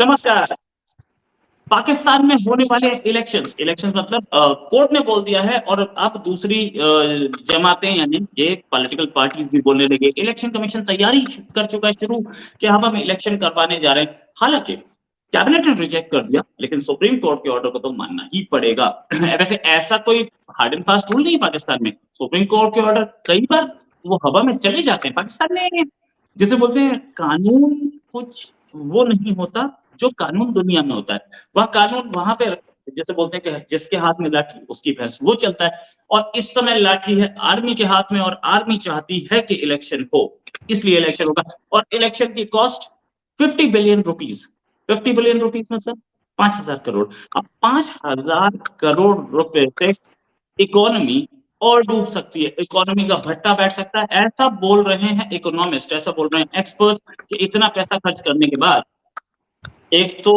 नमस्कार। पाकिस्तान में होने वाले इलेक्शंस इलेक्शंस मतलब कोर्ट ने बोल दिया है और अब दूसरी जमातें यानी ये पॉलिटिकल पार्टीज भी बोलने लगे। इलेक्शन कमीशन तैयारी कर चुका है शुरू कि हम इलेक्शन करवाने जा रहे हैं। हालांकि कैबिनेट ने रिजेक्ट कर दिया, लेकिन सुप्रीम कोर्ट के ऑर्डर को तो मानना ही पड़ेगा। वैसे ऐसा कोई हार्ड एंड फास्ट रूल नहीं है पाकिस्तान में। सुप्रीम कोर्ट के ऑर्डर कई बार वो हवा में चले जाते हैं। पाकिस्तान में जिसे बोलते हैं कानून कुछ वो नहीं होता जो कानून दुनिया में होता है। वह कानून वहां पे जैसे बोलते हैं कि जिसके हाथ में लाठी उसकी भैंस वो चलता है। और इस समय लाठी है आर्मी के हाथ में और आर्मी चाहती है कि इलेक्शन हो, इसलिए इलेक्शन होगा। और इलेक्शन की cost 50 billion rupees. 50 billion rupees में सर 5,000 करोड़। अब 5,000 करोड़ रुपए से इकोनॉमी और डूब सकती है, इकोनॉमी का भट्टा बैठ सकता है। ऐसा बोल रहे हैं इकोनॉमिस्ट, ऐसा बोल रहे हैं एक्सपर्ट कि इतना पैसा खर्च करने के बाद एक तो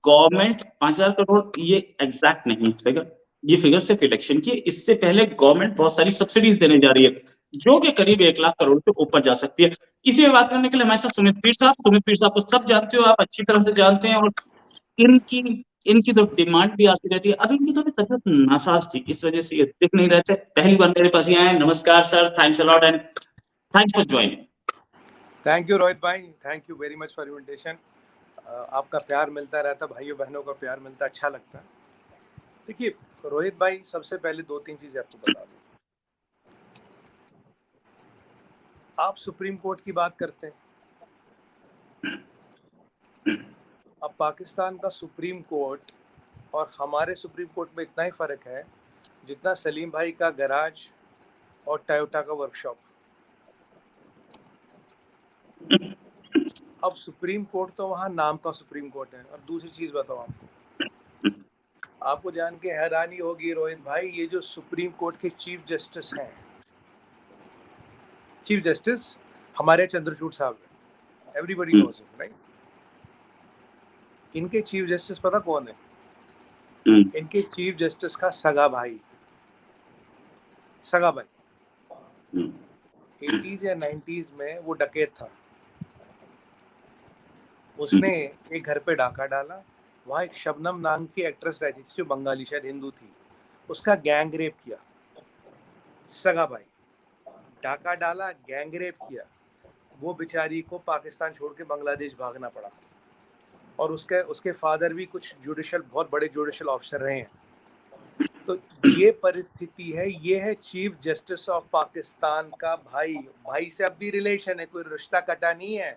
गवर्नमेंट 5,000 करोड़ ये एग्जैक्ट नहीं फिगर, ये फिगर सिर्फ इलेक्शन की। इससे पहले गवर्नमेंट बहुत सारी सब्सिडीज देने जा रही है जो कि करीब 1 लाख करोड़ से ऊपर जा सकती है। इसी में बात करने के लिए हमारे साथ सुमित पीर साहब को सब जानते हो, आप अच्छी तरह से जानते हैं। और इनकी इनकी तो डिमांड भी आती रहती है। अब इनकी थोड़ी तबियत नासाज थी, इस वजह से ये दिख नहीं रहे थे। पहली बार मेरे पास ये आए। नमस्कार sir, thanks a lot and thanks for joining. Thank you Rohit भाई, thank you very much for invitation. आपका प्यार मिलता रहता, भाइयों बहनों का प्यार मिलता, अच्छा लगता है। देखिए रोहित भाई, सबसे पहले 2-3 चीज़ें आपको बता दूं। आप सुप्रीम कोर्ट की बात करते हैं। अब पाकिस्तान का सुप्रीम कोर्ट और हमारे सुप्रीम कोर्ट में इतना ही फ़र्क है जितना सलीम भाई का गैराज और टयोटा का वर्कशॉप। अब सुप्रीम कोर्ट तो वहाँ नाम का सुप्रीम कोर्ट है। और दूसरी चीज़ बताओ आपको जान के हैरानी होगी रोहित भाई, ये जो सुप्रीम कोर्ट के चीफ जस्टिस हैं, चीफ जस्टिस हमारे चंद्रचूड़ साहब हैं, एवरीबॉडी नोज हिम राइट। इनके चीफ जस्टिस पता कौन है? इनके चीफ जस्टिस का सगा भाई 80s या 90s में वो डकैत था। उसने एक घर पे डाका डाला। वहाँ एक शबनम नाम की एक्ट्रेस रहती थी जो बंगाली, शायद हिंदू थी। उसका गैंग रेप किया, सगा भाई। डाका डाला, गैंग रेप किया। वो बेचारी को पाकिस्तान छोड़ के बांग्लादेश भागना पड़ा। और उसके फादर भी कुछ बहुत बड़े जुडिशल ऑफिसर रहे हैं। तो ये परिस्थिति है। ये है चीफ जस्टिस ऑफ पाकिस्तान का भाई से अब भी रिलेशन है, कोई रिश्ता कटा नहीं है।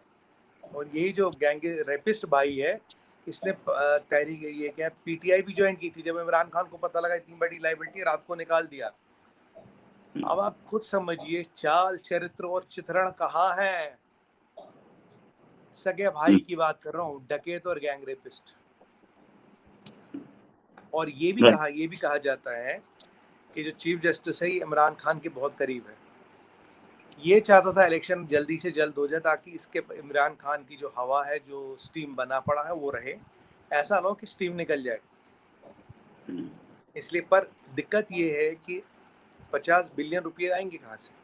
और यही जो गैंग रेपिस्ट भाई है, इसने तहरीक ये क्या पीटीआई भी ज्वाइन की थी। जब इमरान खान को पता लगा इतनी बड़ी लाइबिलिटी, रात को निकाल दिया। अब आप खुद समझिए चाल चरित्र और चित्रण कहाँ है। सगे भाई की बात कर रहा हूँ, डकैत और गैंग रेपिस्ट। और ये भी कहा जाता है कि जो चीफ जस्टिस है ये इमरान खान के बहुत करीब है। ये चाहता था इलेक्शन जल्दी से जल्द हो जाए ताकि इसके इमरान खान की जो हवा है, जो स्टीम बना पड़ा है वो रहे, ऐसा ना हो कि स्टीम निकल जाए। इसलिए पर दिक्कत ये है कि 50 बिलियन रुपये आएंगे कहाँ से?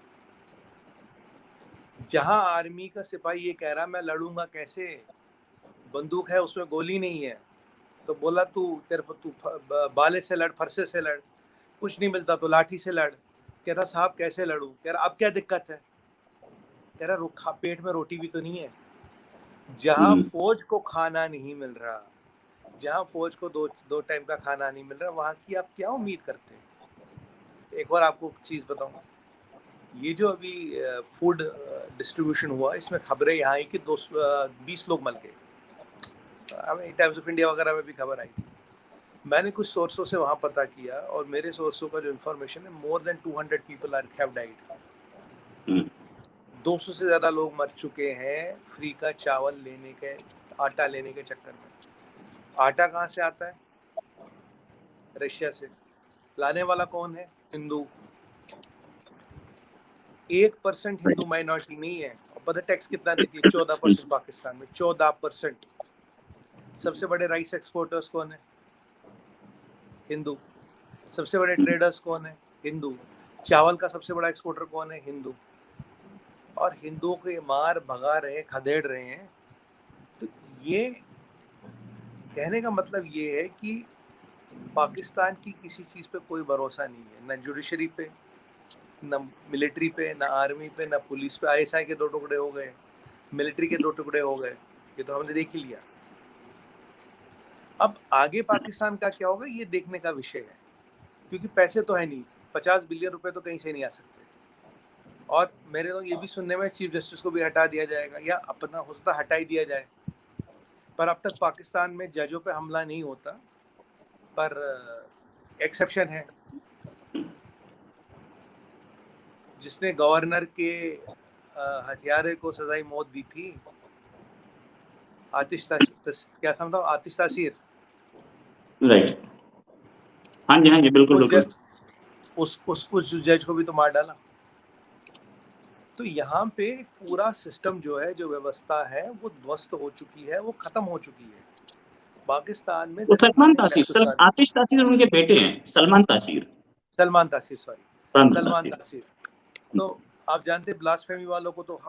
जहां आर्मी का सिपाही ये कह रहा मैं लड़ूंगा कैसे, बंदूक है उसमें गोली नहीं है, तो बोला तू बाले से लड़, फरसे से लड़, कुछ नहीं मिलता तो लाठी से लड़। कह रहा साहब कैसे लड़ूं? कह रहा अब क्या दिक्कत है? कह रहा पेट में रोटी भी तो नहीं है। जहां फौज को खाना नहीं मिल रहा, जहां फौज को दो टाइम का खाना नहीं मिल रहा, वहां की आप क्या उम्मीद करते हैं? एक और आपको चीज बताऊं, ये जो अभी फूड डिस्ट्रीब्यूशन हुआ, इसमें खबरें यहाँ आई कि 20 लोग मर गए। हमें टाइम्स ऑफ इंडिया वगैरह में भी खबर आई थी। मैंने कुछ सोर्सों से वहाँ पता किया और मेरे सोर्सों का जो इन्फॉर्मेशन है, more than 200 people have died. 200 से ज़्यादा लोग मर चुके हैं फ्री का चावल लेने के, आटा लेने के चक्कर में। आटा कहाँ से आता है? रशिया से। लाने वाला कौन है? हिंदू। 1% हिंदू माइनॉरिटी नहीं है। और पता टैक्स कितना देती है? 14% पाकिस्तान में, 14%। सबसे बड़े राइस एक्सपोर्टर्स कौन है? हिंदू। सबसे बड़े ट्रेडर्स कौन है? हिंदू। चावल का सबसे बड़ा एक्सपोर्टर कौन है? हिंदू। और हिंदुओं को ये मार भगा रहे हैं, खदेड़ रहे हैं। तो ये कहने का मतलब ये है कि पाकिस्तान की किसी चीज़ पे कोई भरोसा नहीं है, न जुडिशरी पे, न मिलिट्री पे, न आर्मी पे, न पुलिस पे। आईएसआई के 2 टुकड़े हो गए, मिलिट्री के 2 टुकड़े हो गए, ये तो हमने देख ही लिया। अब आगे पाकिस्तान का क्या होगा ये देखने का विषय है, क्योंकि पैसे तो है नहीं, 50 बिलियन रुपए तो कहीं से नहीं आ सकते। और मेरे तो ये भी सुनने में चीफ जस्टिस को भी हटा दिया जाएगा, या अपना हो सकता हटा ही दिया जाए। पर अब तक पाकिस्तान में जजों पे हमला नहीं होता, पर एक्सेप्शन है। जिसने गवर्नर के हथियारे को सजाई मौत दी थी, क्या था मतलब, आतिश तासीर, राइट, हाँ जी, हाँ जी, बिल्कुल उस बिल्कुल। उस जज को भी तो मार डाला। तो यहाँ पे पूरा सिस्टम जो है, जो व्यवस्था है, वो ध्वस्त हो चुकी है, वो खत्म हो चुकी है पाकिस्तान में। तो देयर इज सलमान नथिंग तासीर, लेफ्ट टू स्टार्ट। आतिश तासीर उनके बेटे हैं, सलमान तासीर। सलमान तासीर, सॉरी, सलमान सलमान तासीर। तासीर। तो आप जानते हैं ब्लास्फेमी वालों को तो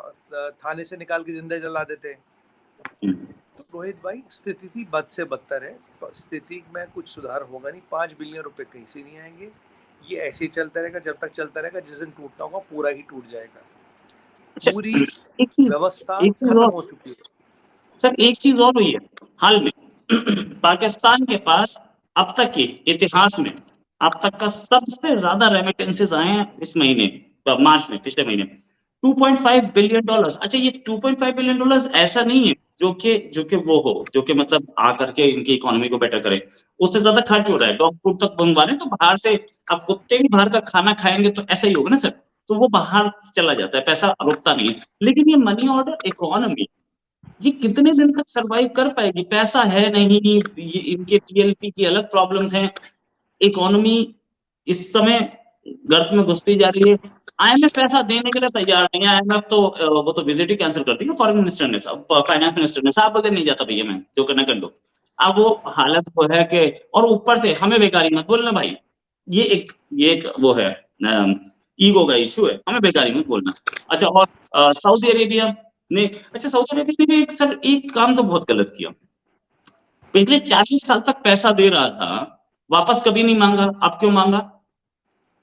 थाने से निकाल के जिंदा जला देते हैं। तो रोहित भाई, स्थिति थी बद से बदतर है। स्थिति में कुछ सुधार होगा नहीं, 5 बिलियन रुपए कहीं से नहीं आएंगे। ये ऐसे ही चलता रहेगा जब तक चलता रहेगा। जिस दिन टूटना होगा पूरा ही टूट जाएगा। अच्छा, पूरी एक चीज, व्यवस्था एक चीज खत्म और हो चुकी है। सर, एक चीज और हुई है हाल में। पाकिस्तान के पास अब तक के इतिहास में अब तक का सबसे ज्यादा रेमिटेंसेस आए हैं इस महीने, मार्च में, पिछले महीने, $2.5 बिलियन। अच्छा, ये $2.5 बिलियन ऐसा नहीं है जो कि वो हो, जो कि मतलब आकर के इनकी इकोनॉमी को बेटर करे। उससे ज्यादा खर्च हो रहा है, डॉग फूड तक मंगवा रहे हैं, तो बाहर से अब कुत्ते भी बाहर का खाना खाएंगे तो ऐसा ही होगा ना सर। तो वो बाहर चला जाता है, पैसा रुकता नहीं है। लेकिन ये मनी ऑर्डर इकोनॉमी, ये कितने दिन तक सरवाइव कर पाएगी? पैसा है नहीं, ये इनके टीएलपी की अलग प्रॉब्लम्स हैं, इकोनॉमी इस समय गर्त में घुसती जा रही है। आईएमएफ पैसा देने के लिए तैयार नहीं है। आईएमएफ तो वो तो विजिट ही कैंसिल कर दी ना फॉरेन मिनिस्टर ने, सब फाइनेंस मिनिस्टर ने, साहब बोलते नहीं जाता भैया, मैं जो करना कर लो। अब वो हालत वो है कि, और ऊपर से हमें बेकारी मत बोलना भाई, ये एक वो है, ईगो का इशू है, हमें बेकारी मत बोलना। अच्छा, और सऊदी अरेबिया ने, अच्छा सऊदी अरेबिया ने भी एक सर एक काम तो बहुत गलत किया। पिछले 40 साल तक पैसा दे रहा था, वापस कभी नहीं मांगा। अब क्यों मांगा?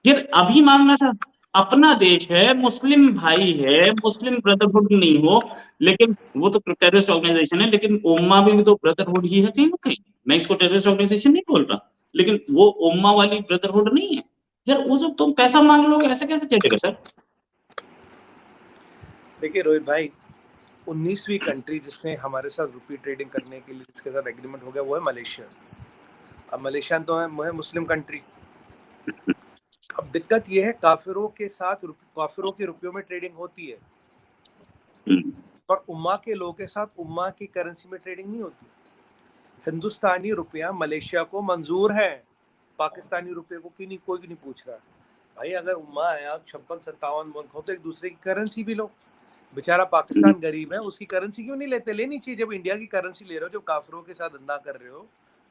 फिर अभी मांगना था। अपना देश है, मुस्लिम भाई है, मुस्लिम ब्रदरहुड नहीं हो, लेकिन वो तो टेररिस्ट ऑर्गेनाइजेशन है, लेकिन उम्मा भी तो ब्रदरहुड ही है कहीं ना कहीं। मैं इसको टेररिस्ट ऑर्गेनाइजेशन नहीं बोल रहा, लेकिन वो उम्मा वाली ब्रदरहुड नहीं है। यार वो जब तुम पैसा मांग लोगे ऐसे कैसे चलेगा सर? देखिए रोहित भाई, 19वीं कंट्री जिसने हमारे साथ रुपी ट्रेडिंग करने के लिए उसके साथ एग्रीमेंट हो गया वो है मलेशिया। अब मलेशिया तो है मुस्लिम कंट्री। अब दिक्कत ये है, काफिरों के साथ काफिरों के रुपयों में ट्रेडिंग होती है, पर उम्मा के लोगों के साथ उम्मा की करेंसी में ट्रेडिंग नहीं होती। हिंदुस्तानी रुपया मलेशिया को मंजूर है, पाकिस्तानी रुपये को कोई नहीं पूछ रहा। भाई अगर उम्मा है, आप 56-57 मुल्क हो, तो एक दूसरे की करेंसी भी लो। बेचारा पाकिस्तान गरीब है, उसकी करेंसी क्यों नहीं लेते? लेनी चाहिए। जब इंडिया की करेंसी ले रहे हो, जब काफिरों के साथ धंधा कर रहे हो,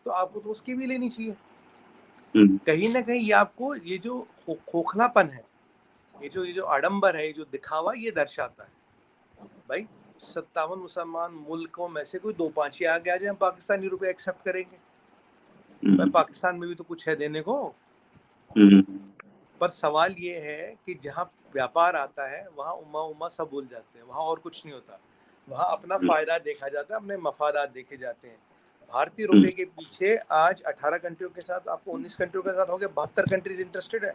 तो आपको तो उसकी भी लेनी चाहिए। कहीं ना कहीं ये आपको ये जो खोखलापन है, ये जो आडंबर है, ये जो दिखावा, ये दर्शाता है। भाई 57 मुसलमान मुल्कों में से कोई 2-5 ही आगे आ जाए, हम पाकिस्तानी रुपए एक्सेप्ट करेंगे। भाई पाकिस्तान में भी तो कुछ है देने को। पर सवाल ये है कि जहाँ व्यापार आता है वहाँ उम्मा सब भूल जाते हैं, वहाँ और कुछ नहीं होता। वहाँ अपना फायदा देखा जाता है, अपने मफादात देखे जाते हैं। भारतीय रुपए के पीछे आज 18 कंट्रियों के साथ, आपको 19 कंट्रियों के साथ हो गया, 72 कंट्रीज इंटरेस्टेड है।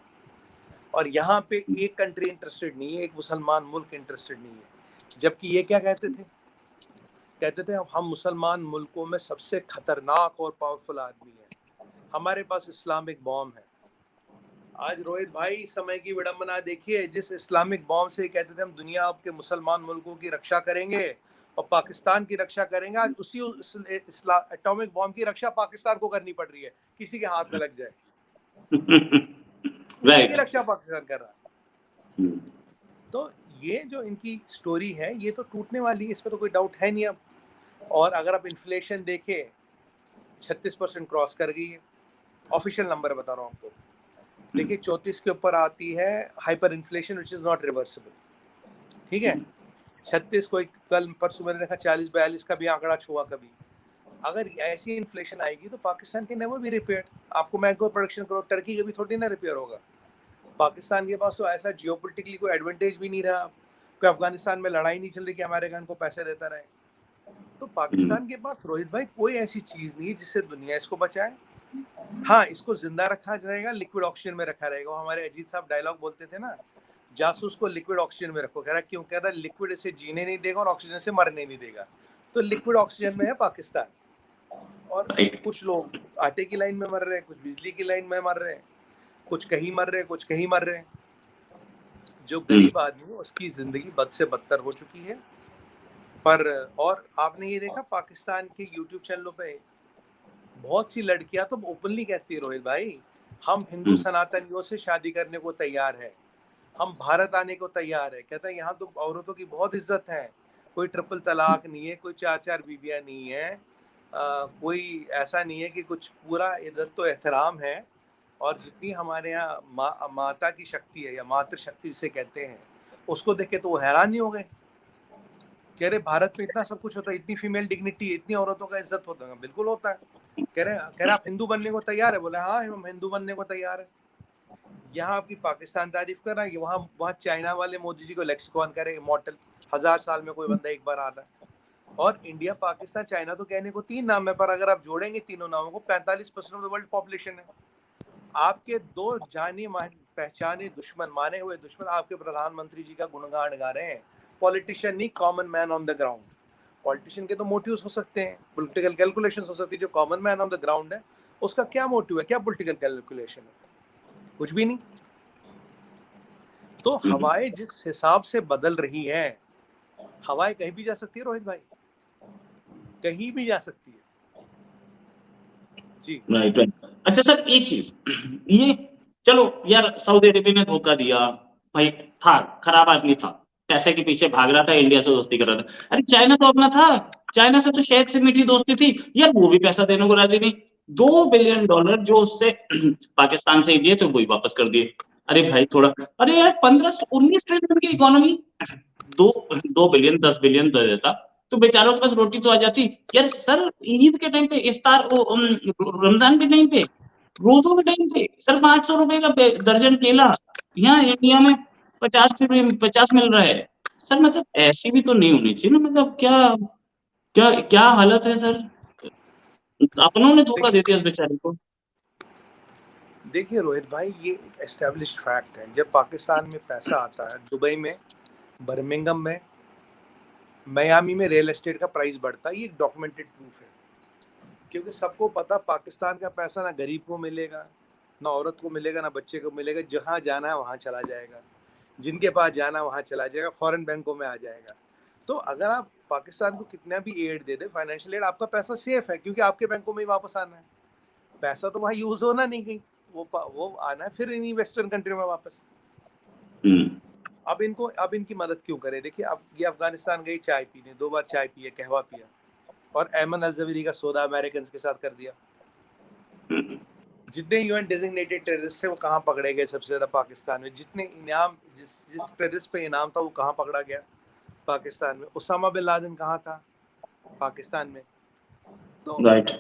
और यहाँ पे एक कंट्री इंटरेस्टेड नहीं है, एक मुसलमान मुल्क इंटरेस्टेड नहीं है। जबकि ये क्या कहते थे हम मुसलमान मुल्कों में सबसे खतरनाक और पावरफुल आदमी है, हमारे पास इस्लामिक बॉम्ब है। आज रोहित भाई समय की विडंबना देखिए, जिस इस्लामिक बॉम्ब से कहते थे हम दुनिया के मुसलमान मुल्कों की रक्षा करेंगे और पाकिस्तान की रक्षा करेंगे, आज उसी एटॉमिक बॉम्ब की रक्षा पाकिस्तान को करनी पड़ रही है, किसी के हाथ में लग जाए। उसी की रक्षा पाकिस्तान कर रहा है। तो ये जो इनकी स्टोरी है, ये तो टूटने वाली है, इसमें तो कोई डाउट है नहीं अब। और अगर आप इन्फ्लेशन देखें, 36% क्रॉस कर गई है, ऑफिशियल नंबर बता रहा हूँ आपको। देखिए 34 के ऊपर आती है hyper inflation which is not reversible, ठीक है। 36 को कल परसों मैंने देखा 40-42 का भी आंकड़ा छुआ कभी। अगर ऐसी इन्फ्लेशन आएगी तो पाकिस्तान के नेवर बी रिपेयर्ड। आपको मैंगो प्रोडक्शन करो, टर्की का भी थोड़ी ना रिपेयर होगा। पाकिस्तान के पास तो ऐसा जियोपॉलिटिकली कोई एडवांटेज भी नहीं रहा, कोई अफगानिस्तान में लड़ाई नहीं चल रही कि अमेरिका इनको पैसे देता रहे। तो पाकिस्तान के पास रोहित भाई कोई ऐसी चीज नहीं है जिससे दुनिया इसको बचाए। हाँ, इसको जिंदा रखा जाएगा, लिक्विड ऑक्सीजन में रखा रहेगा। हमारे अजीत साहब डायलॉग बोलते थे ना, जासूस को लिक्विड ऑक्सीजन में रखो। कह रहा क्यों? कह रहा लिक्विड इसे जीने नहीं देगा और ऑक्सीजन से मरने नहीं देगा। तो लिक्विड ऑक्सीजन में है पाकिस्तान। और कुछ लोग आटे की लाइन में मर रहे हैं, कुछ बिजली की लाइन में मर रहे हैं, कुछ कहीं मर रहे हैं, कुछ कहीं मर रहे हैं। जो गरीब आदमी है उसकी जिंदगी बद से बदतर हो चुकी है। पर और आपने ये देखा पाकिस्तान के यूट्यूब चैनलों पे बहुत सी लड़कियां तो ओपनली कहती है रोहित भाई, हम हिंदू सनातनियों से शादी करने को तैयार है, हम भारत आने को तैयार है। कहता है यहाँ तो औरतों की बहुत इज्जत है, कोई ट्रिपल तलाक नहीं है, कोई 4 बीवियां नहीं है, कोई ऐसा नहीं है कि कुछ, पूरा इधर तो एहतराम है। और जितनी हमारे यहाँ माता की शक्ति है या मातृशक्ति जिसे कहते हैं, उसको देख के तो वो हैरान नहीं हो गए। कह रहे भारत में इतना सब कुछ होता है, इतनी फीमेल डिग्निटी, इतनी औरतों का इज्जत होता है। बिल्कुल होता है। कह रहे आप हिंदू बनने को तैयार है? बोले हाँ हम हिंदू बनने को तैयार है। यहाँ आपकी पाकिस्तान तारीफ कर रहा है, वहाँ चाइना वाले मोदी जी को लेक्सिकॉन करे इमॉर्टल, 1000 साल में कोई बंदा एक बार आता है। और इंडिया, पाकिस्तान, चाइना तो कहने को 3 नाम है, पर अगर आप जोड़ेंगे तीनों नामों को 45% ऑफ द वर्ल्ड पॉपुलेशन है। आपके 2 जाने पहचाने दुश्मन, माने हुए दुश्मन आपके प्रधानमंत्री जी का गुणगान गा रहे हैं। पॉलिटिशियन नहीं, common man on the ground. Politician के तो मोटिव्स हो सकते हैं, पॉलिटिकल कैलकुलेशंस हो सकती है। जो common man on the ground है उसका क्या मोटिव है, क्या पॉलिटिकल कैलकुलेशन है? कुछ भी नहीं। तो हवाएं जिस हिसाब से बदल रही है, हवाएं कहीं भी जा सकती है रोहित भाई, कहीं भी जा सकती है। जी राइट राइट। अच्छा सर एक चीज, ये चलो यार सऊदी अरेबिया ने धोखा दिया भाई, था खराब आदमी था, पैसे के पीछे भाग रहा था, इंडिया से दोस्ती कर रहा था। अरे चाइना तो अपना था, चाइना से तो शायद से मीठी दोस्ती थी यार, वो भी पैसा देने को राजी नहीं। $2 बिलियन जो उससे पाकिस्तान से दिए थे वही वापस कर दिए। अरे भाई थोड़ा, अरे यार 15-19 ट्रिलियन की इकोनॉमी, 2 2 बिलियन 10 बिलियन दे देता तो बेचारों के पास रोटी तो आ जाती। यार सर ईद के टाइम पे, इफ्तार रमजान के टाइम पे, रोजों के टाइम पे सर 500 रुपए का दर्जन केला, यहाँ इंडिया में 50 मिल रहा है। सर मतलब ऐसी भी तो नहीं होनी चाहिए ना, मतलब क्या क्या क्या हालत है सर, अपनों ने धोखा दे दिया उस बेचारे को। देखिए रोहित भाई, ये एक एस्टेब्लिश्ड फैक्ट है। जब पाकिस्तान में पैसा आता है, दुबई में, बर्मिंघम में, मियामी में रियल एस्टेट का प्राइस बढ़ता है। ये एक डॉक्यूमेंटेड प्रूफ है। क्योंकि सबको पता पाकिस्तान का पैसा ना गरीब को मिलेगा, ना औरत को मिलेगा, ना बच्चे को मिलेगा। जहाँ जाना है वहाँ चला जाएगा, जिनके पास जाना वहाँ चला जाएगा, फॉरेन बैंकों में आ जाएगा। तो अगर आप पाकिस्तान को कितना भी एड दे दे, फाइनेंशियल एड, आपका पैसा सेफ है, क्योंकि आपके बैंकों में ही वापस आना है। पैसा तो वहाँ यूज होना नहीं कहीं, वो आना है फिर इन्हीं वेस्टर्न कंट्री में वापस। अब इनकी मदद क्यों करे? देखिए, अब ये अफगानिस्तान गई चाय पीने, 2 बार चाय पिए, कहवा पिया, और एमन अलजवेरी का सौदा अमेरिकन के साथ कर दिया। जितने यूएन डेजिग्नेटेड टेररिस्ट थे वो कहाँ पकड़े गए? सबसे ज्यादा पाकिस्तान में। जितने इनाम, जिस टेररिस्ट पे इनाम था वो कहाँ पकड़ा गया? पाकिस्तान में। उसामा बिन लादेन कहाँ था? पाकिस्तान में। तो राइट,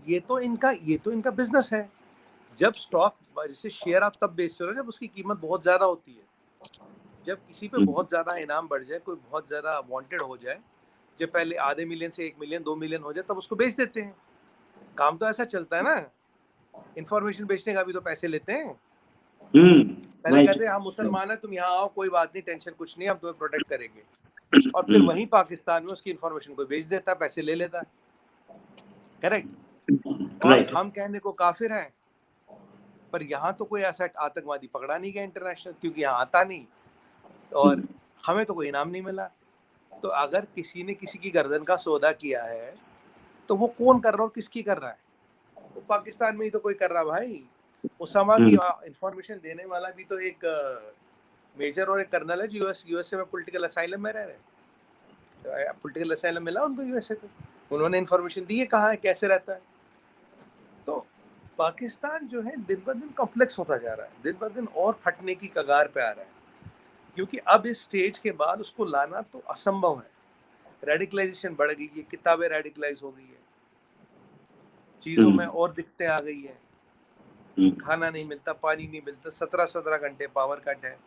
ये तो इनका बिजनेस है। जब स्टॉक, जैसे शेयर आप तब बेचते हो जब उसकी कीमत बहुत ज्यादा होती है। जब किसी पे बहुत ज्यादा इनाम बढ़ जाए, कोई बहुत ज्यादा वांटेड हो जाए, जब पहले आधे मिलियन से 1 मिलियन 2 मिलियन हो जाए, तब उसको बेच देते हैं। काम तो ऐसा चलता है ना। इंफॉर्मेशन बेचने का भी तो पैसे लेते हैं। पहले कहते हैं हम मुसलमान हैं, तुम यहाँ आओ, कोई बात नहीं, टेंशन कुछ नहीं, हम तुम्हें प्रोटेक्ट करेंगे। और फिर वहीं पाकिस्तान में उसकी इंफॉर्मेशन को बेच देता है, पैसे ले लेता है। करेक्ट। और हम कहने को काफिर हैं, पर यहाँ तो कोई ऐसा आतंकवादी पकड़ा नहीं गया इंटरनेशनल, क्योंकि यहाँ आता नहीं, और हमें तो कोई इनाम नहीं मिला। तो अगर किसी ने किसी की गर्दन का सौदा किया है, तो वो कौन कर रहा है और किसकी कर रहा है? तो पाकिस्तान में ही तो कोई कर रहा भाई। उसामा की इंफॉर्मेशन देने वाला भी तो एक मेजर और एक कर्नल है, यूएसए में पॉलिटिकल असाइलम में रह रहे। पॉलिटिकल असाइलम मिला उनको यूएसए को, उन्होंने इंफॉर्मेशन दी है कहाँ है, कैसे रहता है। तो पाकिस्तान जो है दिन ब दिन कॉम्प्लेक्स होता जा रहा है, दिन ब दिन और फटने की कगार पे आ रहा है। क्योंकि अब इस स्टेज के बाद उसको लाना तो असंभव है। रेडिकलाइजेशन बढ़ गई है, किताबें रेडिकलाइज हो गई है, चीजों में और दिक्कतें आ गई है, खाना नहीं मिलता, पानी नहीं मिलता, 17 घंटे पावर कट है,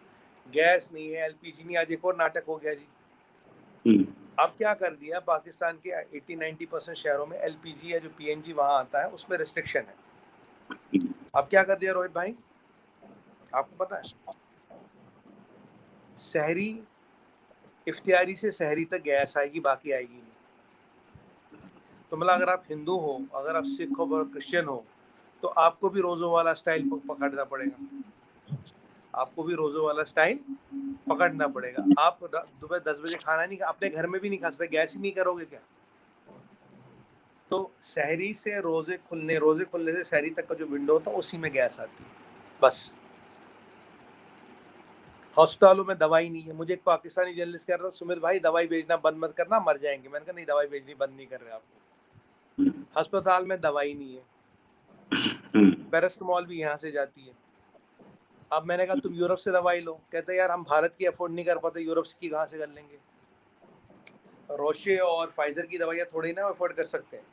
गैस नहीं है, एलपीजी नहीं। आज एक और नाटक हो गया जी। अब क्या कर दिया पाकिस्तान के 80-90% शहरों में एलपीजी या जो पीएनजी वहां आता है उसमें रिस्ट्रिक्शन है। अब क्या कर दिया रोहित भाई, आपको पता है? शहरी इफ्तियारी से शहरी तक गैस आएगी, बाकी आएगी नहीं। तो मतलब अगर आप हिंदू हो, अगर आप सिख हो और क्रिश्चियन हो, तो आपको भी रोजो वाला स्टाइल पकड़ना पड़ेगा, आपको भी रोजो वाला स्टाइल पकड़ना पड़ेगा। आप सुबह 10 बजे खाना नहीं, अपने घर में भी नहीं खा सकते, गैस ही नहीं करोगे क्या? तो शहरी से रोजे खुलने से शहरी तक का जो विंडो होता है उसी में गैस आती है बस। अस्पतालों में दवाई नहीं है। मुझे एक पाकिस्तानी जर्नलिस्ट कह रहा था, सुमित भाई दवाई भेजना बंद मत करना, मर जाएंगे। मैंने कहा नहीं, दवाई भेजनी बंद नहीं कर रहे आपको। अस्पताल में दवाई नहीं है, पैरास्टामोल भी यहाँ से जाती है। अब मैंने कहा तुम यूरोप से दवाई लो, कहते यार हम भारत की अफोर्ड नहीं कर पाते, यूरोप की कहाँ से कर लेंगे? रोशे और फाइजर की दवाइयाँ थोड़ी ना अफोर्ड कर सकते हैं।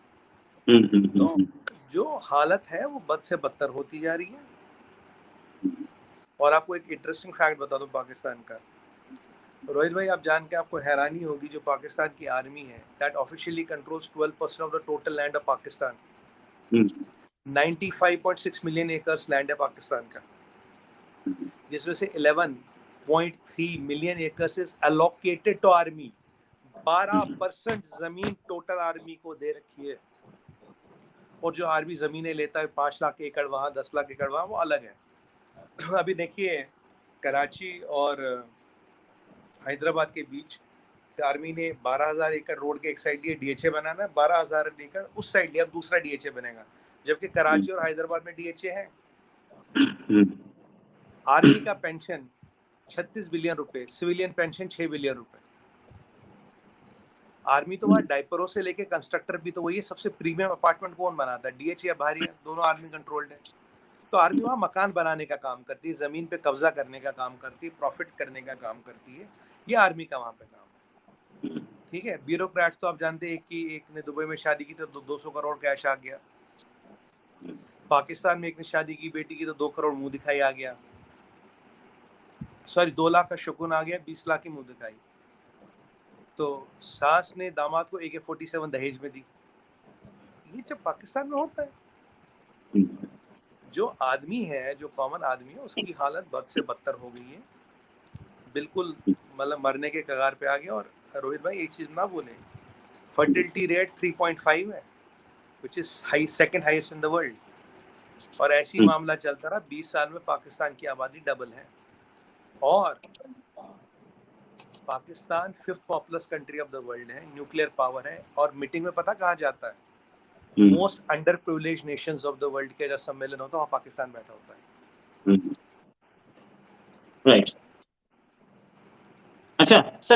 तो जो हालत है वो बद से बदतर होती जा रही है। और आपको एक इंटरेस्टिंग फैक्ट बता दूं पाकिस्तान का, रोहित भाई, आप जान के आपको हैरानी होगी, जो पाकिस्तान की आर्मी है that officially controls 12% of the total land of Pakistan. 95.6 million acres land है पाकिस्तान का, जिसमें से 11.3 million acres is allocated to army. 12% जमीन टोटल आर्मी को दे रखी है। और जो आर्मी जमीनें लेता है 5 लाख एकड़ वहाँ, 10 लाख एकड़ वहाँ, वो अलग है। अभी देखिए कराची और हैदराबाद के बीच आर्मी ने 12,000 एकड़ रोड के एक साइड लिए डीएचए बनाना है, 12,000 एकड़ उस साइड लिया, अब दूसरा डीएचए बनेगा, जबकि कराची और हैदराबाद में डीएचए है। आर्मी का पेंशन 36 बिलियन रुपए, सिविलियन पेंशन 6 बिलियन रुपए। आर्मी तो वहाँ डायपरों से लेके कंस्ट्रक्टर भी तो वही है। सबसे प्रीमियम अपार्टमेंट कौन बनाता है? डीएचए या बाहरी, दोनों आर्मी कंट्रोल्ड है। तो आर्मी वहाँ मकान बनाने का काम करती है, जमीन पे कब्जा करने का काम करती है, प्रॉफिट करने का काम करती है। ये आर्मी का वहाँ पे काम है, ठीक है। ब्यूरोक्रेट्स तो आप जानते हैं कि एक ने दुबई में शादी की तो 200 करोड़ कैश आ गया। पाकिस्तान में एक ने शादी की बेटी की तो 2 करोड़ मुंह दिखाई आ गया, सॉरी 2 लाख का शगुन आ गया, 20 लाख की मुंह दिखाई। तो सास ने दामाद को AK-47 दहेज में दी। ये जब पाकिस्तान में होता है, जो आदमी है, जो कॉमन आदमी है, उसकी हालत बद से बदतर हो गई है, बिल्कुल मतलब मरने के कगार पे आ गया। और रोहित भाई एक चीज ना बोले, फर्टिलिटी रेट 3.5 है, which is second highest in the world. और ऐसी मामला चलता रहा, 20 साल में पाकिस्तान की आबादी डबल है। और Pakistan 5th populace country of the world है, न्यूक्लियर पावर है। और मीटिंग में पता कहाँ जाता है? Most under privilege Nations of the world के जब सम्मेलन होता है वहाँ पाकिस्तान बैठा होता है। राइट। अच्छा सर,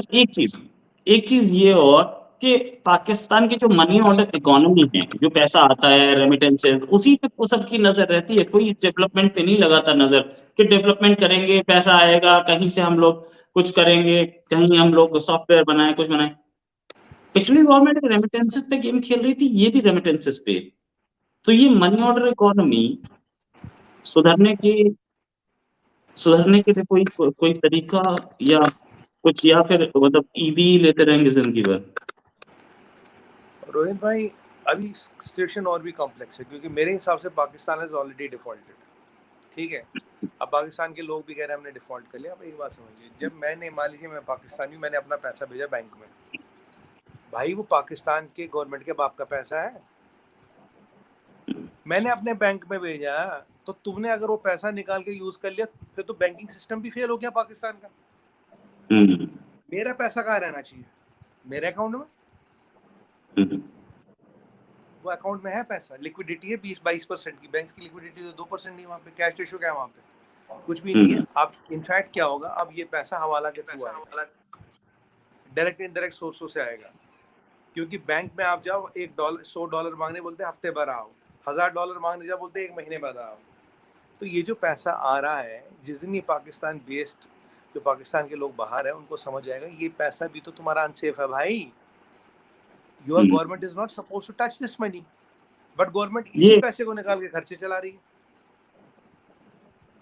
एक चीज ये और कि पाकिस्तान की जो मनी ऑर्डर इकोनॉमी है, जो पैसा आता है रेमिटेंसेस, उसी पे वो सबकी नजर रहती है। कोई डेवलपमेंट पे नहीं लगाता नजर कि डेवलपमेंट करेंगे, पैसा आएगा, कहीं से हम लोग कुछ करेंगे, कहीं हम लोग सॉफ्टवेयर बनाए, कुछ बनाए। पिछली गवर्नमेंट रेमिटेंसेस पे गेम खेल रही थी, ये भी रेमिटेंसेस पे। तो ये मनी ऑर्डर इकोनॉमी सुधरने के लिए कोई तरीका या कुछ, या फिर मतलब ईदी लेते रहेंगे जिंदगी भर? रोहित भाई अभी सिचुएशन और भी कॉम्प्लेक्स है, क्योंकि मेरे हिसाब से पाकिस्तान इज ऑलरेडी डिफॉल्टेड, ठीक है। अब पाकिस्तान के लोग भी कह रहे हैं हमने डिफॉल्ट कर लिया। अब एक बात समझिए, जब मैंने, मान लीजिए मैं पाकिस्तानी, मैंने अपना पैसा भेजा बैंक में, भाई वो पाकिस्तान के गवर्नमेंट के बाप का पैसा है, मैंने अपने बैंक में भेजा, तो तुमने अगर वो पैसा निकाल के यूज कर लिया, फिर तो बैंकिंग सिस्टम भी फेल हो गया पाकिस्तान का। मेरा पैसा कहाँ रहना चाहिए? मेरे अकाउंट में। वो अकाउंट में है पैसा, लिक्विडिटी है 20-22% की, बैंक की लिक्विडिटी तो 2% नहीं, वहाँ पे कैश रेशियो क्या है, वहाँ पे कुछ भी नहीं है। अब इनफैक्ट क्या होगा, अब ये पैसा हवाला के थ्रू आएगा, डायरेक्ट इनडायरेक्ट सोर्सों से आएगा। क्योंकि बैंक में आप जाओ, $100 मांगने बोलते हैं हफ्ते भर आओ, $1000 मांगने जाओ बोलते हैं 1 महीने बाद आओ। तो ये जो पैसा आ रहा है, जिस दिन ये पाकिस्तान बेस्ड, जो पाकिस्तान के लोग बाहर है, उनको समझ आएगा ये पैसा भी तो तुम्हारा अनसेफ है भाई। Your government is not suppose to touch this money. But government ये इसी पैसे को निकाल के खर्चे चला रही है।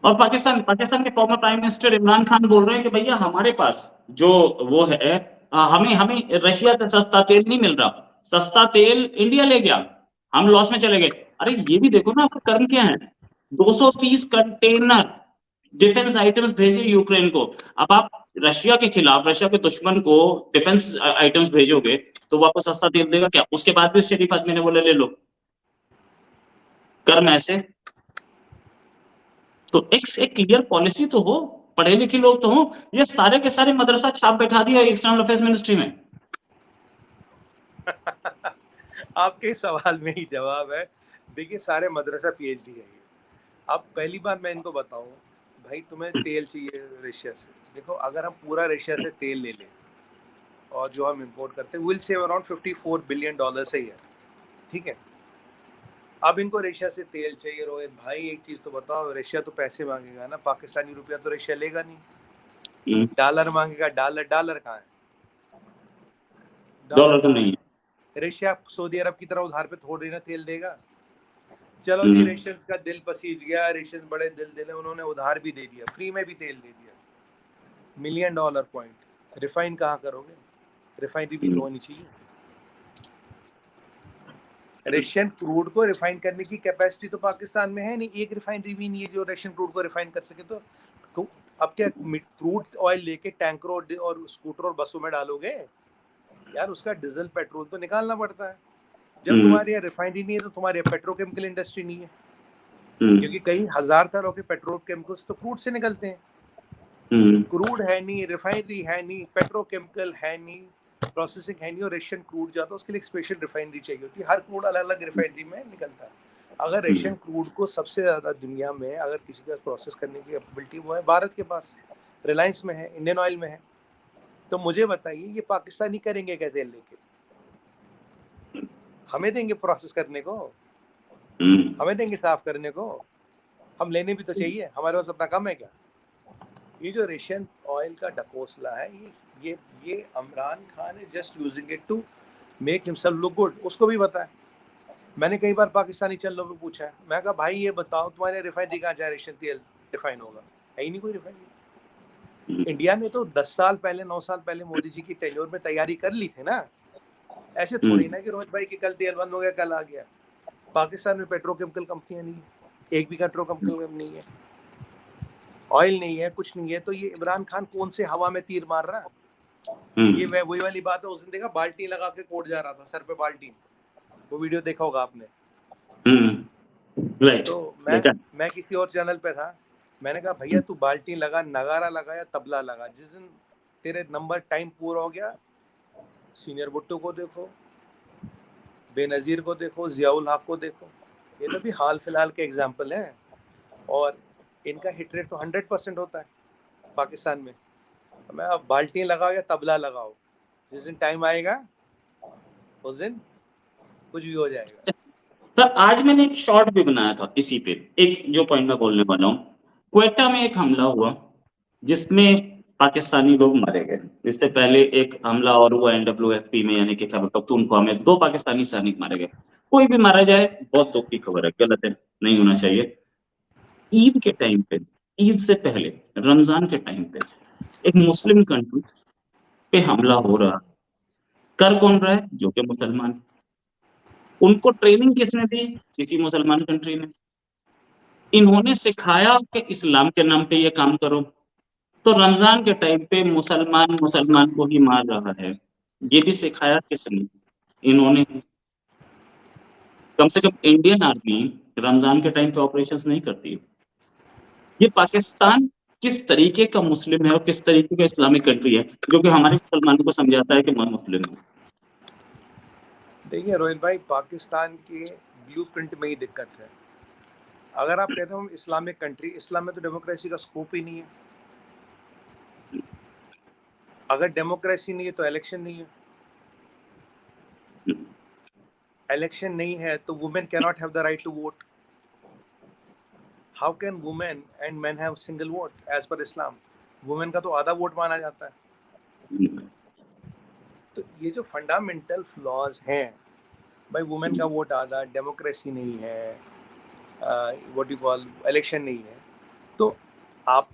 और पाकिस्तान के former prime minister Imran Khan बोल रहे हैं कि भैया हमारे पास जो वो है, हमें हमें रशिया से सस्ता तेल नहीं मिल रहा, सस्ता तेल इंडिया ले गया, हम लॉस में चले गए। अरे ये भी देखो ना, आपका कर्म क्या है, 230 कंटेनर डिफेंस आइटम्स भेजे यूक्रेन को। अब आप रशिया के खिलाफ, रशिया के दुश्मन को डिफेंस आइटम्स भेजोगे तो वापस सस्ता तेल देगा क्या? उसके बाद भी शरीफ आदमी ने बोले ले लो। कर्म ऐसे। तो एक क्लियर पॉलिसी तो हो, पढ़े लिखे लोग तो हो। ये सारे के सारे मदरसा छाप बैठा दिया एक्सटर्नल अफेयर्स मिनिस्ट्री में। आपके सवाल में ही जवाब है। देखिए सारे मदरसा पीएचडी है ये। अब पहली बात मैं इनको बताऊं, भाई तुम्हें तेल चाहिए रशिया से, देखो अगर हम पूरा रशिया से तेल ले लें और जो हम इंपोर्ट करते हैं, विल सेव अराउंड $54 बिलियन से ईयर, ठीक है। अब इनको रशिया से तेल चाहिए। रोहित भाई एक चीज तो बताओ, रशिया तो पैसे मांगेगा ना, पाकिस्तानी रुपया तो रशिया लेगा नहीं। डॉलर मांगेगा, डॉलर कहाँ है? डॉलर तो नहीं है। रशिया सऊदी अरब की तरह उधार पे थोड़ी ना तेल देगा। चलो जी, हम्म, रेशंस का दिल पसीज गया, रेशंस बड़े दिल है, उन्होंने उधार भी दे दिया, फ्री में भी तेल दे दिया, $1 मिलियन पॉइंट। रिफाइन कहाँ करोगे? रिफाइनरी भी तो होनी चाहिए। रशियन क्रूड को रिफाइन करने की कैपेसिटी तो पाकिस्तान में है नहीं, एक रिफाइनरी भी नहीं है जो रशियन क्रूड को रिफाइन कर सके। तो अब क्या क्रूड ऑयल लेके टैंकरों और स्कूटर और बसों में डालोगे यार? उसका डीजल पेट्रोल तो निकालना पड़ता है। जब तुम्हारे यहाँ रिफाइनरी नहीं है तो तुम्हारे यहाँ पेट्रोकेमिकल इंडस्ट्री नहीं है, क्योंकि कई हजार तरह के पेट्रोकेमिकल्स तो क्रूड से निकलते हैं। क्रूड है नहीं, रिफाइनरी है नहीं, पेट्रोकेमिकल है नहीं, प्रोसेसिंग है नहीं, और रशियन क्रूड जाता है उसके लिए एक स्पेशल रिफाइनरी चाहिए होती है। हर क्रूड अलग अलग रिफाइनरी में निकलता है। अगर रशियन क्रूड को सबसे ज्यादा दुनिया में अगर किसी का प्रोसेस करने की कैपेबिलिटी वो है भारत के पास, रिलायंस में है, इंडियन ऑयल में है। तो मुझे बताइए ये पाकिस्तानी करेंगे क्या तेल लेके? हमें देंगे प्रोसेस करने को? हमें देंगे साफ करने को? हम लेने भी तो चाहिए, हमारे पास अपना कम है क्या? ये जो रशियन ऑयल का ढकोसला है, ये इमरान खान है just using it to make himself look good. उसको भी पता है। मैंने कई बार पाकिस्तानी चैनलों पे पूछा है, मैं कहा भाई ये बताओ तुम्हारे रिफाइनरी कहाँ जाए रशियन तेल रिफाइन होगा? है ही नहीं कोई रिफाइनरी। इंडिया ने तो 10 साल पहले 9 साल पहले मोदी जी की टेन्योर में तैयारी कर ली थी ना। ऐसे थोड़ी ना कि रोहित भाई की कल तेल बंद हो गया कल आ गया। पाकिस्तान में पेट्रोकेमिकल कंपनियां नहीं है, एक भी पेट्रोकेमिकल नहीं है, ऑयल नहीं है, कुछ नहीं है। तो ये इमरान खान कौन से हवा में तीर मार रहा है? ये वही वाली बात है, उस दिन देखा बाल्टी लगा के कोर्ट जा रहा था, सर पे बाल्टी, वो वीडियो देखा होगा आपने। तो मैं किसी और चैनल पे था, मैंने कहा भैया तू बाल्टी लगा, नगारा लगा या तबला लगा, जिस दिन तेरे नंबर टाइम पूरा हो गया, सीनियर भुट्टो को देखो, बेनजीर को देखो, जियाउल हक को देखो, ये तो भी हाल फिलहाल के एग्जाम्पल हैं। और इनका हिट रेट तो 100% होता है पाकिस्तान में। तो मैं अब बाल्टी लगाओ या तबला लगाओ, जिस दिन टाइम आएगा उस दिन कुछ भी हो जाएगा। सर आज मैंने एक शॉर्ट भी बनाया था इसी पे, एक जो पॉइंट मैं बोलने वाला हूँ। क्वेटा में एक हमला हुआ जिसमें पाकिस्तानी लोग मारे गए। इससे पहले एक हमला और हुआ एनडब्ल्यूएफपी में, यानी कि खैबर पख्तूनख्वा में 2 पाकिस्तानी सैनिक मारे गए। कोई भी मारा जाए बहुत दुख की खबर है, गलत है, नहीं होना चाहिए। ईद के टाइम पे, ईद से पहले रमजान के टाइम पे एक मुस्लिम कंट्री पे हमला हो रहा, कर कौन रहा है? जो कि मुसलमान। उनको ट्रेनिंग किसने दी? किसी मुसलमान कंट्री ने। इन्होंने सिखाया कि इस्लाम के नाम पे ये काम करो। तो रमजान के टाइम पे मुसलमान मुसलमान को ही मार रहा है, ये भी सिखाया किसने? इन्होंने। कम से कम इंडियन आर्मी रमजान के टाइम पे ऑपरेशंस नहीं करती। ये पाकिस्तान किस तरीके का मुस्लिम है और किस तरीके का इस्लामिक कंट्री है जो कि हमारे मुसलमानों को समझाता है कि मैं मुस्लिम हूँ। देखिए रोहित भाई, पाकिस्तान के ब्लूप्रिंट में ही दिक्कत है। अगर आप कहते हो हम इस्लामिक कंट्री, इस्लाम में तो डेमोक्रेसी का स्कोप ही नहीं है। अगर डेमोक्रेसी नहीं है तो इलेक्शन नहीं है, इलेक्शन नहीं है तो women can not have the right to vote. How can women and men have single vote as per Islam? Women का तो आधा वोट माना जाता है। तो ये जो फंडामेंटल फ्लॉज हैं भाई वुमेन का वोट आधा, डेमोक्रेसी नहीं है, व्हाट यू कॉल इलेक्शन नहीं है, तो आप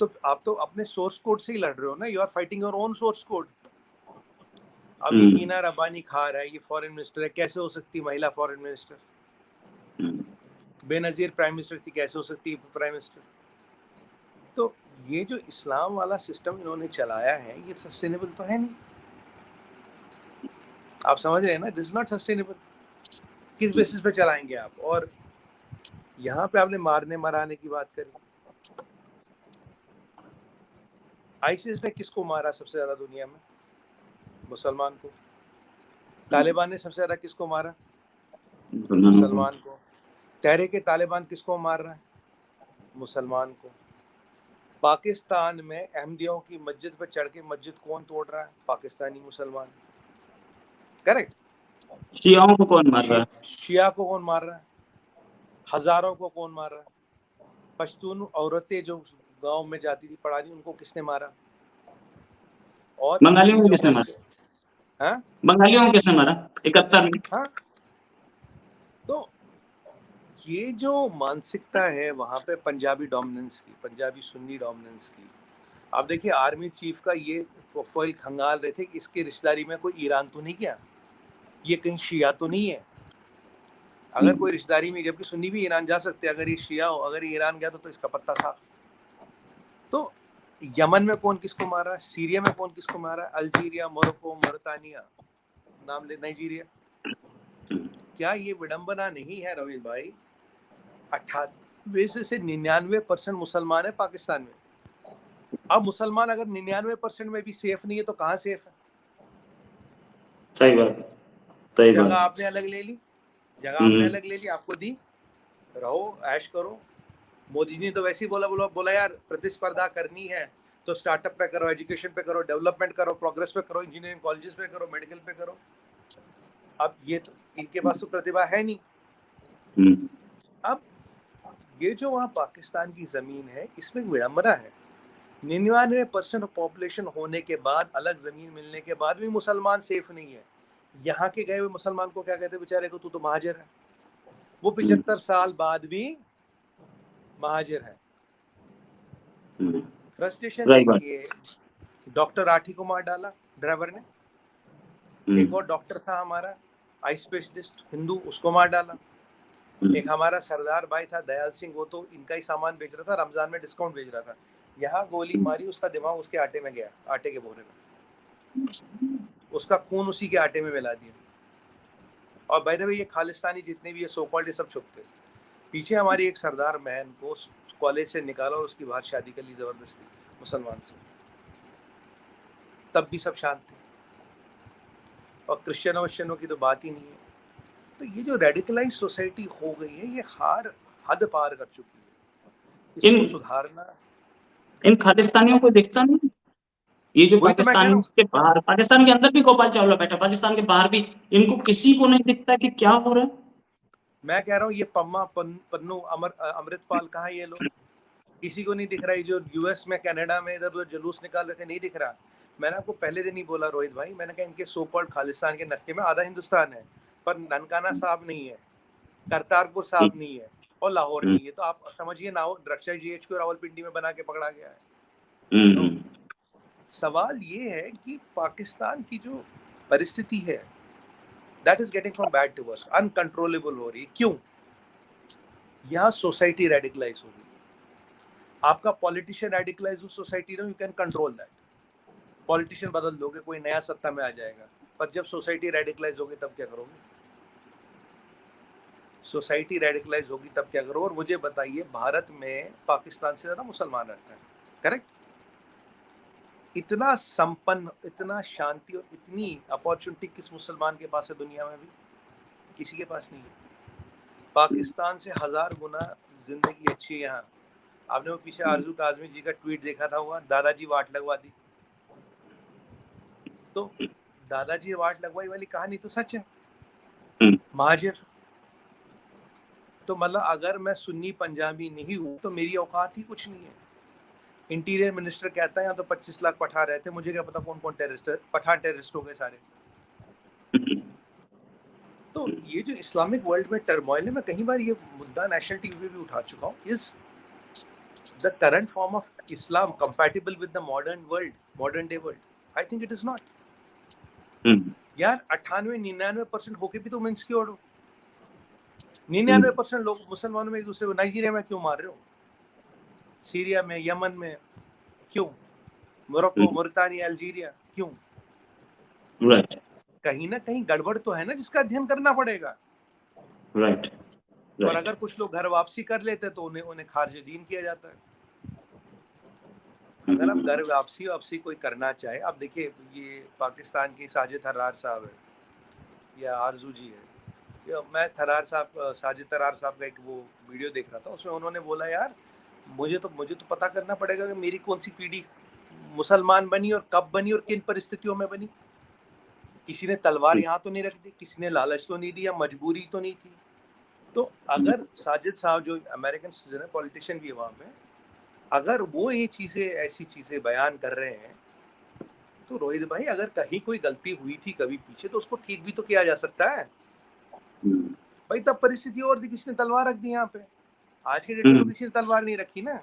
तो अपने सोर्स कोड से ही लड़ रहे हो ना, you are fighting your own source code. अब ये मीना रबानी खार है, ये फॉरेन मिनिस्टर है, कैसे हो सकती महिला foreign minister? Benazir prime minister थी, कैसे हो सकती है प्राइम मिनिस्टर? तो ये जो इस्लाम वाला सिस्टम इन्होंने चलाया है, ये सस्टेनेबल तो है नहीं। आप समझ रहे हैं ना, दिस इज नॉट सस्टेनेबल। किस बेसिस पे चलाएंगे आप? और यहाँ पे आपने मारने मराने की बात करी। आईसिस ने किसको मारा सबसे ज्यादा दुनिया में? मुसलमान को। तालिबान ने सबसे ज्यादा किसको मारा? मुसलमान को। तहरीक तालिबान किसको मार रहा है? मुसलमान को। पाकिस्तान में अहमदियों की मस्जिद पे चढ़ के मस्जिद कौन तोड़ रहा है? पाकिस्तानी मुसलमान। करेक्ट। शियाओं को कौन मार रहा है? शिया को कौन मार रहा है? हजारों को कौन मार रहा है? पश्तून औरतें जो गांव में जाती थी पढ़ाने, उनको किसने मारा? और बंगालियों को किसने मारा? हाँ, बंगालियों को किसने मारा 71 में? हाँ। तो ये जो मानसिकता है वहां पे पंजाबी डोमिनेंस की, पंजाबी सुन्नी डोमिनेंस की। आप देखिए आर्मी चीफ का ये प्रोफाइल खंगाल रहे थे कि इसकी रिश्तेदारी में कोई ईरान तो नहीं गया, ये कहीं शिया तो नहीं है। अगर कोई रिश्तेदारी में, जबकि सुन्नी भी ईरान जा सकते हैं, अगर ये शिया हो, अगर ये ईरान गया तो इसका पत्ता साफ। तो यमन में कौन किसको मार रहा है? सीरिया में कौन किसको मार रहा है? अल्जीरिया, मोरक्को, मोरतानिया, नाम ले, नाइजीरिया। क्या ये विडंबना नहीं है रोहित भाई? 98 से 99% मुसलमान है पाकिस्तान में। अब मुसलमान अगर 99% में भी सेफ नहीं है तो कहाँ सेफ है? सही बात, सही जगह बात। आपने अलग ले ली, जगह आपने अलग ले ली, आपको दी, रहो ऐश करो। मोदी जी ने तो वैसे ही बोला यार प्रतिस्पर्धा करनी है तो स्टार्टअप पे करो, एजुकेशन पे करो, डेवलपमेंट करो, प्रोग्रेस पे करो, इंजीनियरिंग कॉलेजेस पे करो, मेडिकल पे करो। अब ये तो इनके पास तो प्रतिभा है नहीं। अब ये जो वहाँ पाकिस्तान की जमीन है, इसमें विडंबना है। 99% पॉपुलेशन होने के बाद, अलग जमीन मिलने के बाद भी मुसलमान सेफ नहीं है। यहाँ के गए हुए मुसलमान को क्या कहते हैं बेचारे को? तू तो महाजिर है। वो 75 साल बाद भी महाजिर है। फ्रस्ट्रेशन देखिए, डॉक्टर राठी को मार डाला ड्राइवर ने। एक और डॉक्टर था हमारा आई स्पेशलिस्ट हिंदू, उसको मार डाला। एक हमारा सरदार भाई था दयाल सिंह, वो तो इनका ही सामान बेच रहा था, रमजान में डिस्काउंट बेच रहा था। यहाँ गोली मारी, उसका दिमाग उसके आटे में गया, आटे के बोरे में, उसका खून उसी के आटे में मिला दिया। और बाय द वे ये खालिस्तानी जितने भी ये सो कॉल्ड, ये सब छुपते। पीछे हमारी एक सरदार बहन को कॉलेज से निकाला और उसकी बाहर शादी कर ली जबरदस्ती मुसलमान से, तब भी सब शांत थे। और क्रिश्चियनों विश्चनों की तो बात ही नहीं है। तो ये जो रेडिकलाइज सोसाइटी हो गई है, ये हद पार कर चुकी है। इसको सुधारना। इन खालिस्तानियों को दिखता नहीं, ये जो पाकिस्तान के बाहर, पाकिस्तान के अंदर भी गोपाल चावला बैठा, पाकिस्तान के बाहर भी, इनको किसी को नहीं दिखता कि क्या हो रहा है। मैं कह रहा हूँ ये पम्मा पन्नू अमृतपाल कहाँ ये लोग? किसी को नहीं दिख रहा है। जो यूएस में कनाडा में इधर उधर जुलूस निकाल रहे थे, नहीं दिख रहा। मैंने आपको पहले दिन ही बोला रोहित भाई, मैंने कहा इनके सो कॉल्ड खालिस्तान के नक्शे में आधा हिंदुस्तान है, पर ननकाना साहब नहीं है, करतारपुर साहब नहीं है, और लाहौर नहीं है। तो आप समझिए ना, रक्षा GH को रावलपिंडी में बना के पकड़ा गया है। तो सवाल ये है कि पाकिस्तान की जो परिस्थिति है, that is getting from bad to worse, uncontrollable हो रही है। क्यों? यहाँ सोसाइटी रेडिकलाइज हो रही है। आपका पॉलिटिशियन रेडिकलाइज हो सोसाइटी में, you can control that. Politician बदल दोगे, कोई नया सत्ता में आ जाएगा, पर जब सोसाइटी रेडिकलाइज होगी तब क्या करोगे? सोसाइटी रेडिकलाइज होगी तब क्या करो? और मुझे बताइए, भारत में पाकिस्तान से ज्यादा मुसलमान रहते हैं, करेक्ट? इतना संपन्न, इतना शांति और इतनी अपॉर्चुनिटी किस मुसलमान के पास है दुनिया में? भी किसी के पास नहीं है। पाकिस्तान से 1000 गुना जिंदगी अच्छी है यहाँ। आपने वो पीछे आरजू काजमी जी का ट्वीट देखा था, हुआ दादाजी वाट लगवा दी। तो दादाजी वाट लगवाई वाली कहानी तो सच है। महाजिर तो मतलब अगर मैं सुन्नी पंजाबी नहीं हूँ तो मेरी औकात ही कुछ नहीं है। इंटीरियर मिनिस्टर कहता है यहाँ तो 25 लाख पठान रहते, मुझे क्या पता कौन कौन टेररिस्ट है। पठान टेररिस्ट हो गए सारे। तो ये जो इस्लामिक वर्ल्ड में टर्मोइल है, मैं कई बार ये मुद्दा नेशनल टीवी पे भी उठा चुका हूँ, is the current form of Islam compatible with the modern world, modern day world? I think it is not. यार 98-99% होके भी तुम इनसिक्योर हो। 99% लोग मुसलमानों में एक दूसरे को नाइजीरिया में क्यों मार रहे हो, सीरिया में, यमन में क्यों, मोरक्को, मोरितानिया, अल्जीरिया क्यों? राइट कहीं ना कहीं गड़बड़ तो है ना, जिसका अध्ययन करना पड़ेगा। राइट और अगर कुछ लोग घर वापसी कर लेते तो उन्हें खारिज दीन किया जाता है। अगर आप घर वापसी कोई करना चाहे, आप देखिए ये पाकिस्तान की साजिद तर्रार साहब है या आरजू जी है, या मैं साजिद तर्रार साहब का एक वो वीडियो देख रहा था, उसमें उन्होंने बोला यार मुझे तो पता करना पड़ेगा कि मेरी कौन सी पीढ़ी मुसलमान बनी और कब बनी और किन परिस्थितियों में बनी। किसी ने तलवार यहाँ तो नहीं रख दी, किसी ने लालच तो नहीं दिया, मजबूरी तो नहीं थी। तो अगर साजिद साहब जो अमेरिकन सिटीजन है, पॉलिटिशियन भी है वहाँ पे, अगर वो ये चीजें, ऐसी चीजें बयान कर रहे हैं, तो रोहित भाई अगर कहीं कोई गलती हुई थी कभी पीछे, तो उसको ठीक भी तो किया जा सकता है भाई। तब परिस्थिति और थी, किसी ने तलवार रख दी यहाँ पे। आज के डेट में तो किसी ने तलवार नहीं रखी ना।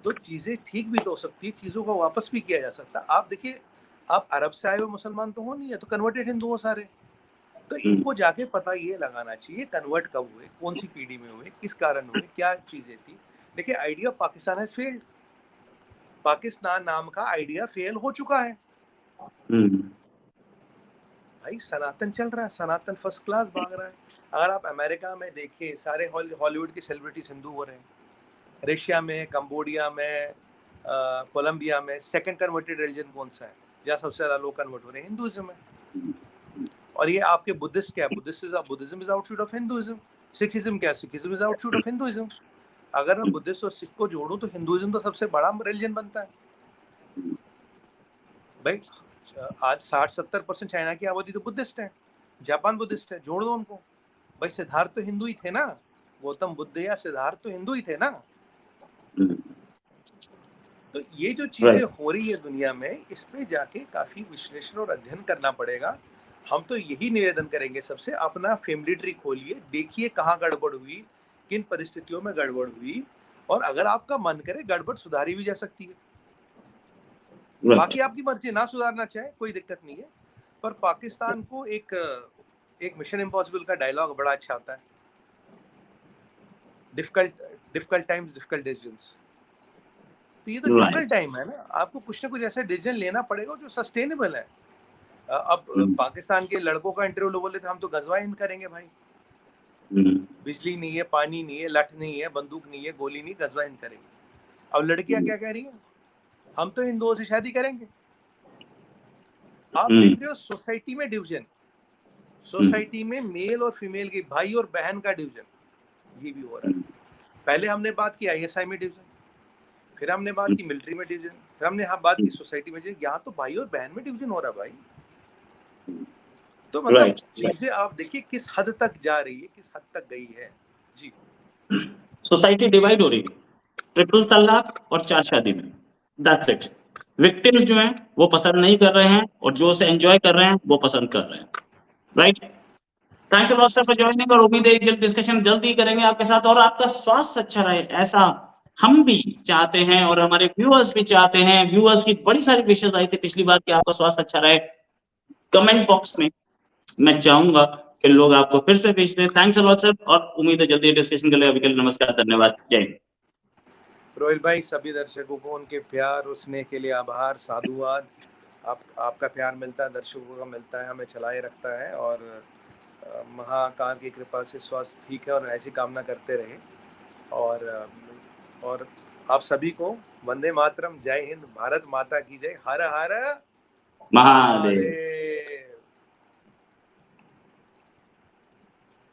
तो चीजें ठीक भी तो हो सकती है, चीजों को वापस भी किया जा सकता है। आप देखिए, आप अरब से आए हुए मुसलमान तो हो नहीं है, तो कन्वर्टेड हिंदू हो सारे। तो इनको जाके पता ये लगाना चाहिए कन्वर्ट कब हुए, कौन सी पीढ़ी में हुए, किस कारण हुए, क्या चीजें थी। देखिए, idea of Pakistan has failed. Pakistan नाम का आइडिया फेल हो चुका है भाई। सनातन चल रहा है, सनातन फर्स्ट क्लास भाग रहा है। अगर आप अमेरिका में देखिए, सारे हॉलीवुड के सेलिब्रिटीज हिंदू हो रहे हैं। रशिया में, कंबोडिया में, कोलंबिया में सेकंड कन्वर्टेड रिलीजन कौन सा है, जहाँ सबसे ज्यादा लोग कन्वर्ट हो रहे हैं? हिंदुइज्म है। और ये आपके बुद्धिस्ट क्या है? Buddhism is outshoot of Hinduism. Sikhism क्या है? Sikhism is outshoot of Hinduism. अगर मैं बुद्धिस्ट और सिख को जोड़ूं तो हिंदुइज्म तो सबसे बड़ा रिलीजन बनता है भाई। आज 60-70% चाइना की आबादी तो बुद्धिस्ट है, जापान बुद्धिस्ट है, जोड़ दो उनको भाई। सिद्धार्थ तो हिंदू ही थे ना, गौतम बुद्ध या सिद्धार्थ तो हिंदू ही थे ना। तो ये जो चीजें हो रही है दुनिया में, इस पे जाके काफी विश्लेषण और अध्ययन करना पड़ेगा। हम तो यही निवेदन करेंगे सबसे, अपना फैमिली ट्री खोलिए, देखिए कहाँ गड़बड़ हुई, किन परिस्थितियों में गड़बड़ हुई, और अगर आपका मन करे गड़बड़ सुधारी भी जा सकती है। बाकी आपकी मर्जी, ना सुधारना चाहे कोई दिक्कत नहीं है। पर पाकिस्तान को एक मिशन इम्पॉसिबल का डायलॉग बड़ा अच्छा आता है, डिफिकल्ट टाइम्स डिफिकल्ट डिसीजंस। तो ये तो डिफिकल्ट टाइम है ना, आपको कुछ ना कुछ ऐसा डिसीजन लेना पड़ेगा जो सस्टेनेबल है। अब पाकिस्तान के लड़कों का इंटरव्यू लोग बोले थे हम तो गजवा हिंद करेंगे भाई। बिजली नहीं है, पानी नहीं है, लठ नहीं है, बंदूक नहीं है, गोली नहीं, गजवा हिंद करेंगे। अब लड़कियां क्या कह रही हैं? हम तो हिंदुओं से शादी करेंगे। आप देख रहे हो सोसाइटी में डिवीजन, सोसाइटी में मेल और फीमेल की, भाई और बहन का डिवीजन, ये भी हो रहा है। पहले हमने बात की ISI में डिवीजन, फिर हमने बात की मिलिट्री में डिवीजन, फिर हमने बात की सोसाइटी में डिवीजन। यहाँ तो भाई और बहन में डिवीजन हो रहा है भाई। तो मतलब चीजें आप देखिए किस हद तक जा रही है, किस हद तक गई है जी। सोसाइटी डिवाइड हो रही है ट्रिपल तलाक और 4 शादी में। That's it. विक्टिम जो हैं वो पसंद नहीं कर रहे हैं, और जो उसे एंजॉय कर रहे हैं वो पसंद कर रहे हैं। Right. Thanks a lot sir for joining, और उम्मीद है एक जल्द डिस्कशन जल्दी करेंगे आपके साथ, और आपका स्वास्थ्य अच्छा रहे, ऐसा हम भी चाहते हैं और हमारे व्यूअर्स भी चाहते हैं। व्यूअर्स की बड़ी सारी विशेष आई थी पिछली बार कि आपका स्वास्थ्य अच्छा रहे। कमेंट बॉक्स में मैं चाहूंगा कि लोग आपको फिर से भेज दें। थैंक्स अ लॉट सर, और उम्मीद है जल्दी डिस्कशन के लिए। अभी के लिए नमस्कार, धन्यवाद, जय हिंद। रोहिल भाई, सभी दर्शकों को उनके प्यार और स्नेह के लिए आभार, साधुवाद। आपका प्यार मिलता है, दर्शकों का मिलता है, हमें चलाए रखता है, और महाकाल की कृपा से स्वास्थ्य ठीक है और ऐसी कामना करते रहे। और आप सभी को वंदे मातरम, जय हिंद, भारत माता की जय, हर हर महादेव।